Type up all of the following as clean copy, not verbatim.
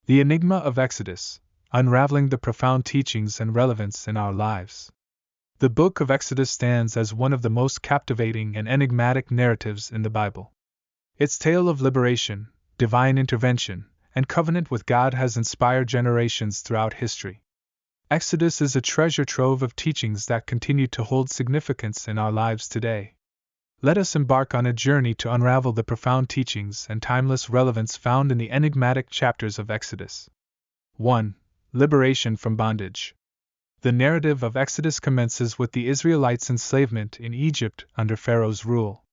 The Enigma of Exodus, Unraveling the Profound Teachings and Relevance in Our Lives. The book of Exodus stands as one of the most captivating and enigmatic narratives in the Bible. Its tale of liberation, divine intervention, and covenant with God has inspired generations throughout history. Exodus is a treasure trove of teachings that continue to hold significance in our lives today. Let us embark on a journey to unravel the profound teachings and timeless relevance found in the enigmatic chapters of Exodus. 1. Liberation from bondage. The narrative of Exodus commences with the Israelites' enslavement in Egypt under Pharaoh's rule.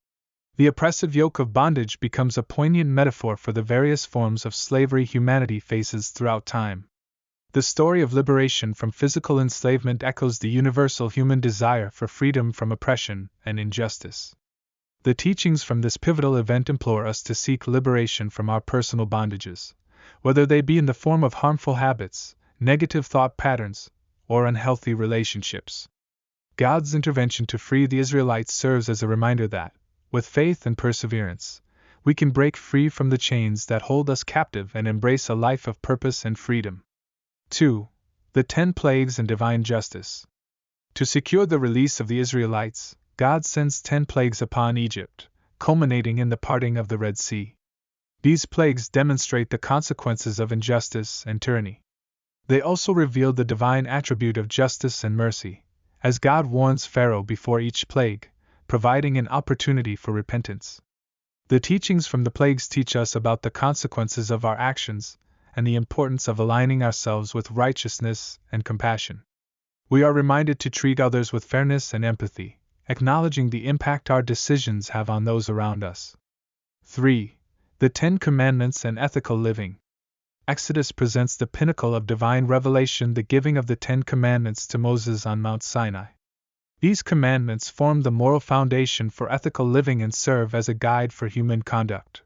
The oppressive yoke of bondage becomes a poignant metaphor for the various forms of slavery humanity faces throughout time. The story of liberation from physical enslavement echoes the universal human desire for freedom from oppression and injustice. The teachings from this pivotal event implore us to seek liberation from our personal bondages, whether they be in the form of harmful habits, negative thought patterns, or unhealthy relationships. God's intervention to free the Israelites serves as a reminder that, with faith and perseverance, we can break free from the chains that hold us captive and embrace a life of purpose and freedom. 2. The 10 Plagues and Divine Justice. To secure the release of the Israelites, God sends 10 plagues upon Egypt, culminating in the parting of the Red Sea. These plagues demonstrate the consequences of injustice and tyranny. They also reveal the divine attribute of justice and mercy, as God warns Pharaoh before each plague, providing an opportunity for repentance. The teachings from the plagues teach us about the consequences of our actions and the importance of aligning ourselves with righteousness and compassion. We are reminded to treat others with fairness and empathy, acknowledging the impact our decisions have on those around us. 3. The 10 Commandments and Ethical Living. Exodus presents the pinnacle of divine revelation, the giving of the 10 Commandments to Moses on Mount Sinai. These commandments form the moral foundation for ethical living and serve as a guide for human conduct.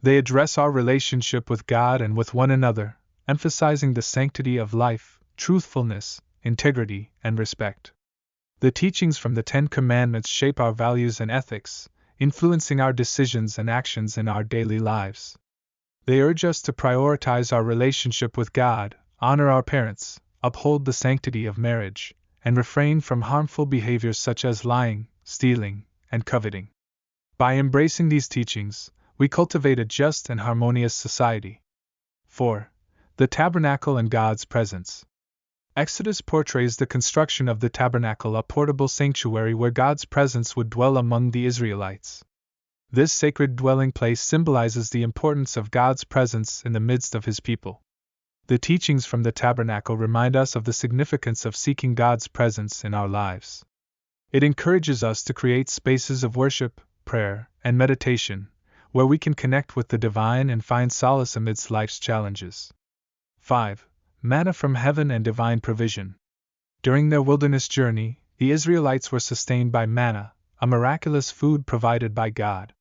They address our relationship with God and with one another, emphasizing the sanctity of life, truthfulness, integrity, and respect. The teachings from the 10 Commandments shape our values and ethics, influencing our decisions and actions in our daily lives. They urge us to prioritize our relationship with God, honor our parents, uphold the sanctity of marriage, and refrain from harmful behaviors such as lying, stealing, and coveting. By embracing these teachings, we cultivate a just and harmonious society. 4. The Tabernacle and God's Presence. Exodus portrays the construction of the Tabernacle, a portable sanctuary where God's presence would dwell among the Israelites. This sacred dwelling place symbolizes the importance of God's presence in the midst of His people. The teachings from the Tabernacle remind us of the significance of seeking God's presence in our lives. It encourages us to create spaces of worship, prayer, and meditation, where we can connect with the divine and find solace amidst life's challenges. 5. Manna from heaven and divine provision. During their wilderness journey, the Israelites were sustained by manna, a miraculous food provided by God.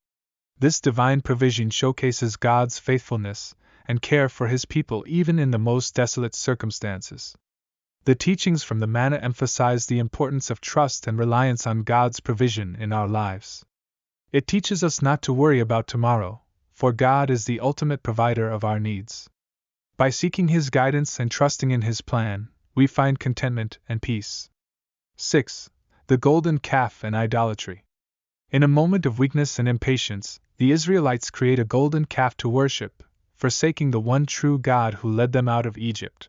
This divine provision showcases God's faithfulness and care for His people even in the most desolate circumstances. The teachings from the manna emphasize the importance of trust and reliance on God's provision in our lives. It teaches us not to worry about tomorrow, for God is the ultimate provider of our needs. By seeking His guidance and trusting in His plan, we find contentment and peace. 6. The golden calf and idolatry. In a moment of weakness and impatience, the Israelites create a golden calf to worship, forsaking the one true God who led them out of Egypt.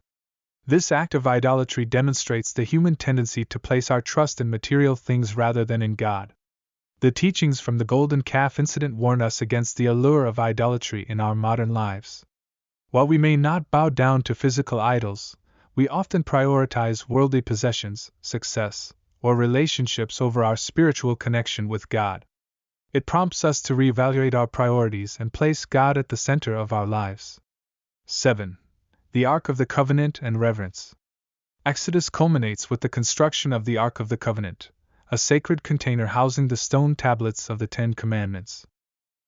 This act of idolatry demonstrates the human tendency to place our trust in material things rather than in God. The teachings from the golden calf incident warn us against the allure of idolatry in our modern lives. While we may not bow down to physical idols, we often prioritize worldly possessions, success, or relationships over our spiritual connection with God. It prompts us to reevaluate our priorities and place God at the center of our lives. 7. The Ark of the Covenant and Reverence. Exodus culminates with the construction of the Ark of the Covenant, a sacred container housing the stone tablets of the 10 Commandments.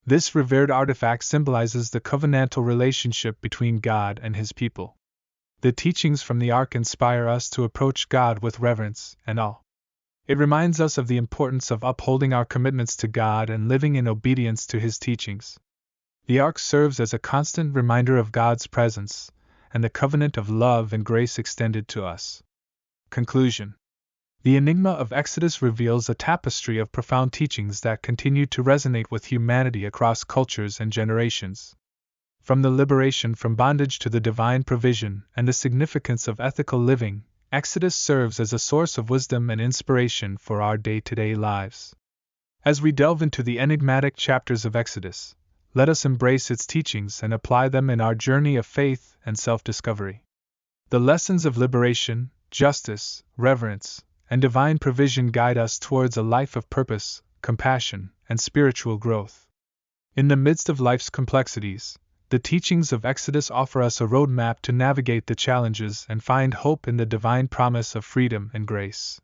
This revered artifact symbolizes the covenantal relationship between God and His people. The teachings from the Ark inspire us to approach God with reverence and awe. It reminds us of the importance of upholding our commitments to God and living in obedience to His teachings. The Ark serves as a constant reminder of God's presence, and the covenant of love and grace extended to us. Conclusion. The Enigma of Exodus reveals a tapestry of profound teachings that continue to resonate with humanity across cultures and generations. From the liberation from bondage to the divine provision and the significance of ethical living, Exodus serves as a source of wisdom and inspiration for our day-to-day lives. As we delve into the enigmatic chapters of Exodus, let us embrace its teachings and apply them in our journey of faith and self-discovery. The lessons of liberation, justice, reverence, and divine provision guide us towards a life of purpose, compassion, and spiritual growth. In the midst of life's complexities, the teachings of Exodus offer us a roadmap to navigate the challenges and find hope in the divine promise of freedom and grace.